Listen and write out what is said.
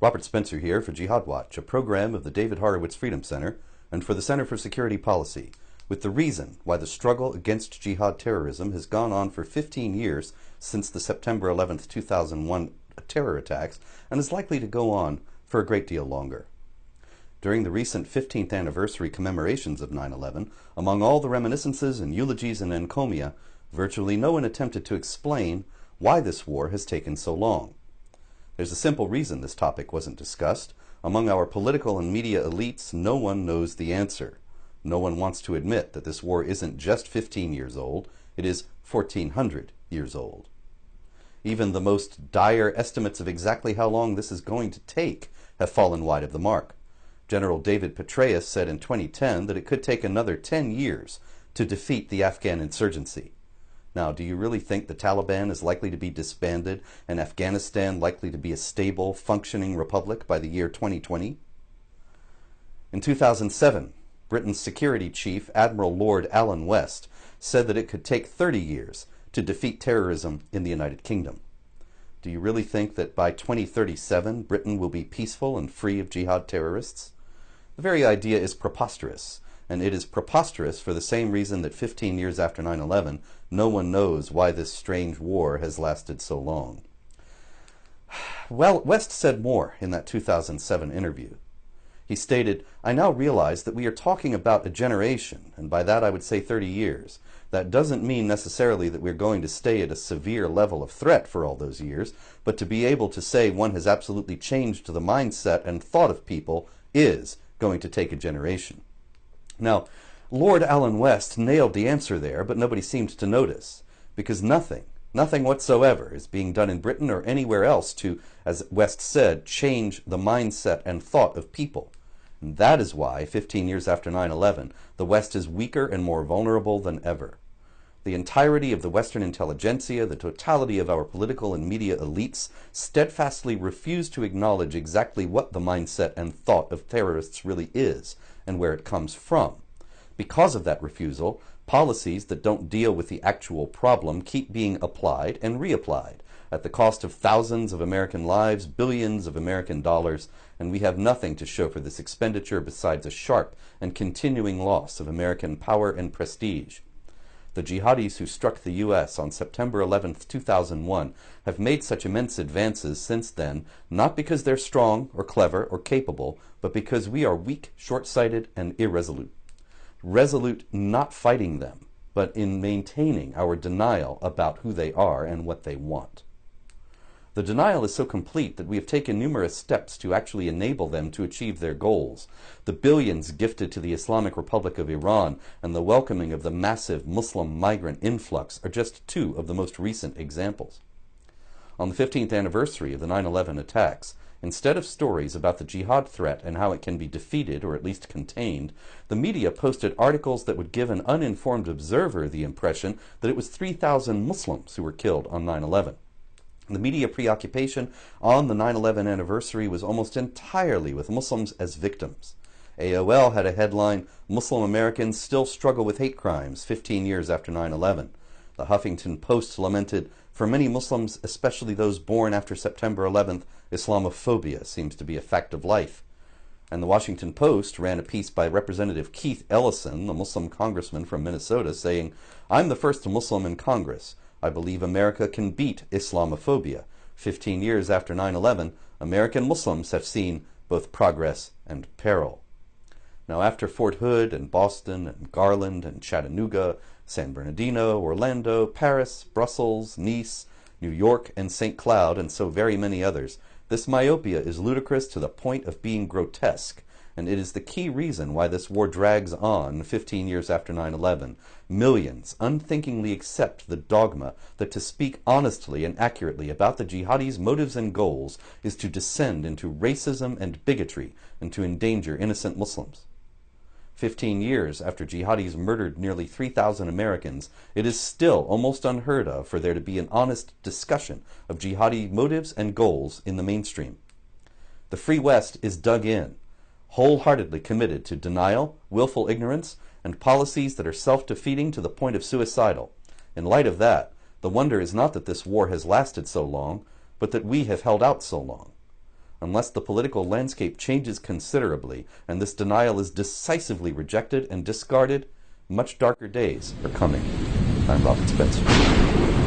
Robert Spencer here for Jihad Watch, a program of the David Horowitz Freedom Center and for the Center for Security Policy, with the reason why the struggle against jihad terrorism has gone on for 15 years since the September 11, 2001 terror attacks and is likely to go on for a great deal longer. During the recent 15th anniversary commemorations of 9/11, among all the reminiscences and eulogies and encomia, virtually no one attempted to explain why this war has taken so long. There's a simple reason this topic wasn't discussed. Among our political and media elites, no one knows the answer. No one wants to admit that this war isn't just 15 years old, it is 1,400 years old. Even the most dire estimates of exactly how long this is going to take have fallen wide of the mark. General David Petraeus said in 2010 that it could take another 10 years to defeat the Afghan insurgency. Now, do you really think the Taliban is likely to be disbanded and Afghanistan likely to be a stable, functioning republic by the year 2020? In 2007, Britain's security chief, Admiral Lord Alan West, said that it could take 30 years to defeat terrorism in the United Kingdom. Do you really think that by 2037, Britain will be peaceful and free of jihad terrorists? The very idea is preposterous. And it is preposterous for the same reason that 15 years after 9/11, no one knows why this strange war has lasted so long. Well, West said more in that 2007 interview. He stated, "I now realize that we are talking about a generation, and by that I would say 30 years. That doesn't mean necessarily that we're going to stay at a severe level of threat for all those years, but to be able to say one has absolutely changed the mindset and thought of people is going to take a generation." Now, Lord Alan West nailed the answer there, but nobody seemed to notice, because nothing whatsoever is being done in Britain or anywhere else to, as West said, change the mindset and thought of people. And that is why, 15 years after 9/11, the West is weaker and more vulnerable than ever. The entirety of the Western intelligentsia, the totality of our political and media elites, steadfastly refuse to acknowledge exactly what the mindset and thought of terrorists really is and where it comes from. Because of that refusal, policies that don't deal with the actual problem keep being applied and reapplied at the cost of thousands of American lives, billions of American dollars, and we have nothing to show for this expenditure besides a sharp and continuing loss of American power and prestige. The jihadis who struck the U.S. on September 11, 2001 have made such immense advances since then, not because they're strong or clever or capable, but because we are weak, short-sighted, and irresolute. Resolute not fighting them, but in maintaining our denial about who they are and what they want. The denial is so complete that we have taken numerous steps to actually enable them to achieve their goals. The billions gifted to the Islamic Republic of Iran and the welcoming of the massive Muslim migrant influx are just two of the most recent examples. On the 15th anniversary of the 9/11 attacks, instead of stories about the jihad threat and how it can be defeated or at least contained, the media posted articles that would give an uninformed observer the impression that it was 3,000 Muslims who were killed on 9/11. The media preoccupation on the 9/11 anniversary was almost entirely with Muslims as victims. AOL had a headline, "Muslim Americans Still Struggle with Hate Crimes 15 Years After 9/11. The Huffington Post lamented, "For many Muslims, especially those born after September 11th, Islamophobia seems to be a fact of life." And the Washington Post ran a piece by Representative Keith Ellison, a Muslim congressman from Minnesota, saying, "I'm the first Muslim in Congress. I believe America can beat Islamophobia. 15 years after 9/11, American Muslims have seen both progress and peril." Now, after Fort Hood and Boston and Garland and Chattanooga, San Bernardino, Orlando, Paris, Brussels, Nice, New York, and St. Cloud, and so very many others, this myopia is ludicrous to the point of being grotesque, and it is the key reason why this war drags on 15 years after 9/11. Millions unthinkingly accept the dogma that to speak honestly and accurately about the jihadis' motives and goals is to descend into racism and bigotry and to endanger innocent Muslims. 15 years after jihadis murdered nearly 3,000 Americans, it is still almost unheard of for there to be an honest discussion of jihadi motives and goals in the mainstream. The Free West is dug in, wholeheartedly committed to denial, willful ignorance, and policies that are self-defeating to the point of suicidal. In light of that, the wonder is not that this war has lasted so long, but that we have held out so long. unless the political landscape changes considerably and this denial is decisively rejected and discarded, much darker days are coming. I'm Robert Spencer.